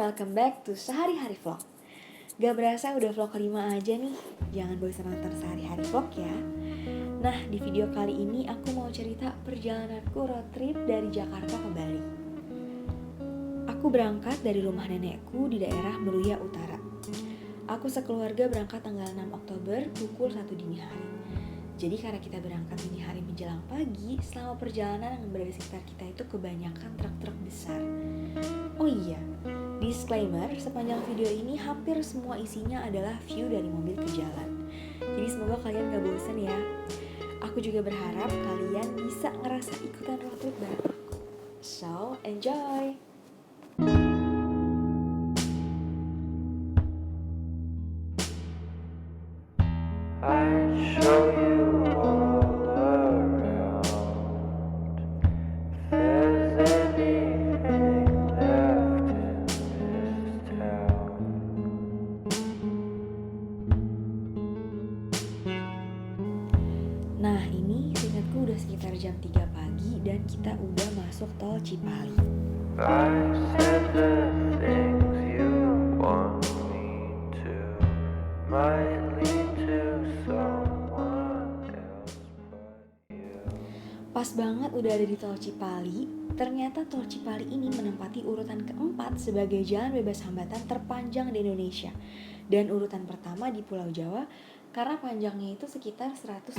welcome back to Sehari-Hari Vlog. Gak berasa udah vlog kelima aja nih. Jangan bosan nonton Sehari-Hari Vlog ya. Nah, di video kali ini aku mau cerita perjalananku road trip dari Jakarta ke Bali. Aku berangkat dari rumah nenekku di daerah Meruya Utara. Aku sekeluarga berangkat tanggal 6 Oktober pukul 1 dini hari. Jadi karena kita berangkat dini hari menjelang pagi, selama perjalanan yang berada di sekitar kita itu kebanyakan truk-truk besar. Oh iya, disclaimer, sepanjang video ini hampir semua isinya adalah view dari mobil ke jalan. Jadi semoga kalian gak bosen ya. Aku juga berharap kalian bisa ngerasa ikutan road trip bareng aku. So, enjoy! Nah, ini seingatku udah sekitar jam 3 pagi dan kita udah masuk tol Cipali. Pas banget udah ada di tol Cipali, ternyata tol Cipali ini menempati urutan keempat sebagai jalan bebas hambatan terpanjang di Indonesia dan urutan pertama di Pulau Jawa karena panjangnya itu sekitar 116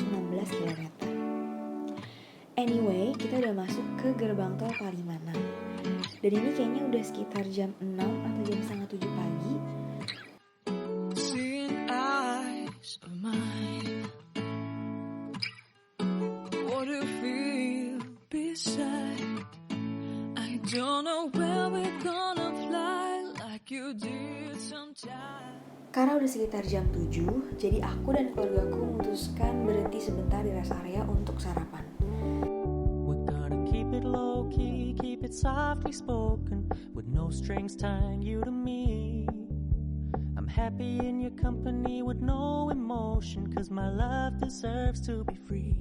km. Anyway, kita udah masuk ke gerbang tol Palimanan. Dan ini kayaknya udah sekitar jam 6 atau jam setengah 7 pagi. Karena udah sekitar jam 7, jadi aku dan keluargaku memutuskan berhenti sebentar di rest area untuk sarapan. We're gonna keep it low key, keep it softly spoken, with no strings tying you to me. I'm happy in your company with no emotion, cause my love deserves to be free.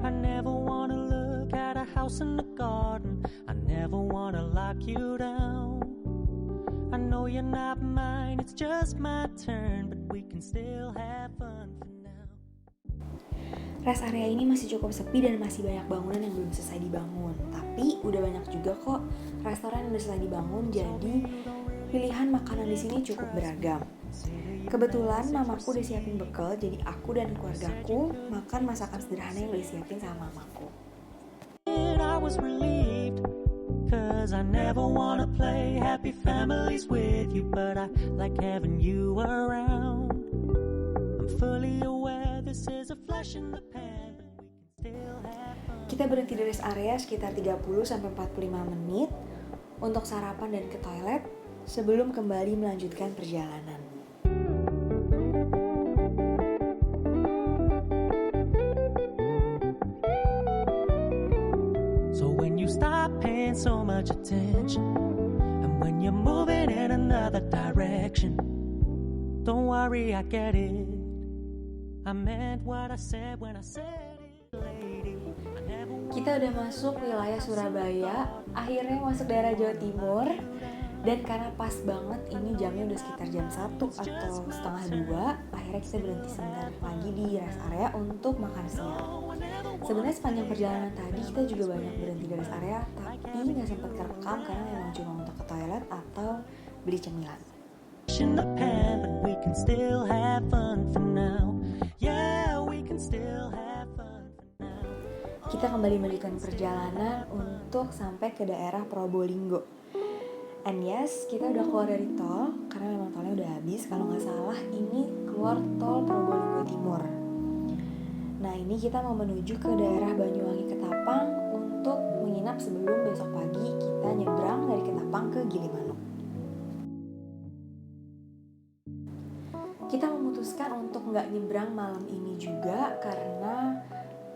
I never wanna look at a house in the garden, I never wanna lock you down. I know you're not mine, it's just my turn, but we can still have fun for now. Rest area ini masih cukup sepi dan masih banyak bangunan yang belum selesai dibangun. Tapi udah banyak juga kok restoran yang udah selesai dibangun, jadi pilihan makanan di sini cukup beragam. Kebetulan mamaku udah siapin bekal, jadi aku dan keluargaku makan masakan sederhana yang udah disiapin sama mamaku. I was relieved, cause I never wanna play happy families with you, but I like having you around. I'm fully aware this is a flash in the pan, but we can still have fun. Kita berhenti di rest area sekitar 30-45 menit untuk sarapan dan ke toilet sebelum kembali melanjutkan perjalanan. So when you stop paying so much attention, and when you're moving in another direction, don't worry, I get it. I meant what I said when I said it, lady. Kita udah masuk wilayah Surabaya, akhirnya masuk daerah Jawa Timur. Dan karena pas banget ini jamnya udah sekitar jam 1 atau setengah 2, akhirnya kita berhenti sebentar lagi di rest area untuk makan siang. Sebenarnya sepanjang perjalanan tadi kita juga banyak berhenti di rest area, tapi nggak sempat kerekam karena memang cuma untuk ke toilet atau beli cemilan. In the pan, but we can still have fun for now. Yeah, we can still have fun for now. Kita kembali melanjutkan perjalanan untuk sampai ke daerah Probolinggo. And yes, kita udah keluar dari tol karena memang tolnya udah habis. Kalau nggak salah ini keluar tol Probolinggo Timur. Nah, ini kita mau menuju ke daerah Banyuwangi Ketapang untuk menginap sebelum besok pagi kita nyebrang dari Ketapang ke Gilimanuk. Kita memutuskan untuk nggak nyebrang malam ini juga karena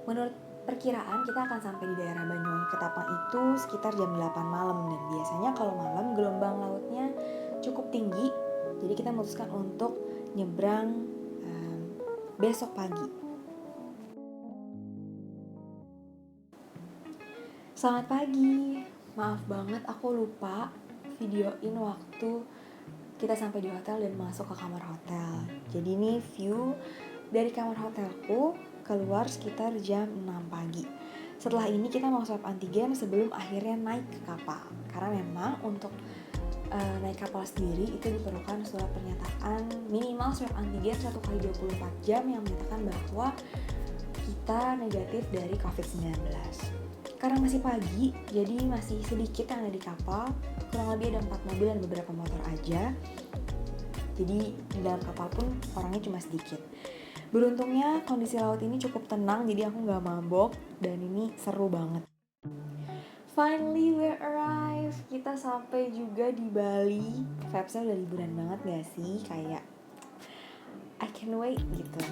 menurut perkiraan kita akan sampai di daerah Banyuwangi Ketapang itu sekitar jam 8 malam. Dan biasanya kalau malam gelombang lautnya cukup tinggi, jadi kita memutuskan untuk nyebrang besok pagi. Selamat pagi, maaf banget aku lupa videoin waktu kita sampai di hotel dan masuk ke kamar hotel. Jadi ini view dari kamar hotelku keluar sekitar jam 6 pagi. Setelah ini kita mau swab antigen sebelum akhirnya naik ke kapal. Karena memang untuk naik kapal sendiri itu diperlukan surat pernyataan minimal swab antigen 1 kali 24 jam yang menyatakan bahwa kita negatif dari COVID-19. Karena masih pagi, jadi masih sedikit yang ada di kapal. Kurang lebih ada 4 mobil dan beberapa motor aja. Jadi di dalam kapal pun orangnya cuma sedikit. Beruntungnya kondisi laut ini cukup tenang, jadi aku gak mabok dan ini seru banget. Finally we arrive. Kita sampai juga di Bali. Vibes-nya udah liburan banget gak sih? Kayak I can wait gitu.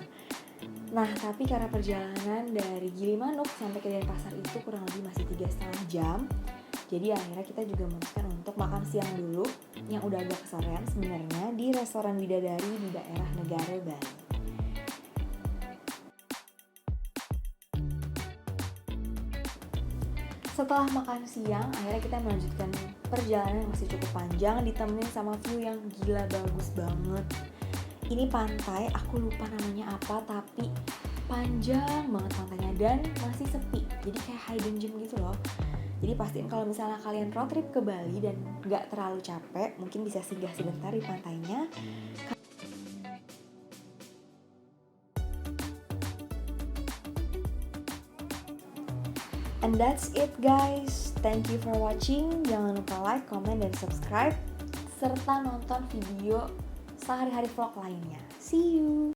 Nah, tapi karena perjalanan dari Gilimanuk sampai ke Denpasar itu kurang lebih masih 3,5 jam. Jadi akhirnya kita juga memutuskan untuk makan siang dulu yang udah agak kesorean sebenarnya di restoran Bidadari di daerah Negara Bali. Setelah makan siang, akhirnya kita melanjutkan perjalanan yang masih cukup panjang ditemenin sama view yang gila bagus banget. Ini pantai, aku lupa namanya apa, tapi panjang banget pantainya dan masih sepi. Jadi kayak hidden gem gitu loh. Jadi pastiin kalau misalnya kalian road trip ke Bali dan gak terlalu capek, mungkin bisa singgah sebentar di pantainya. And that's it guys. Thank you for watching. Jangan lupa like, comment, dan subscribe serta nonton video sehari-hari vlog lainnya. See you.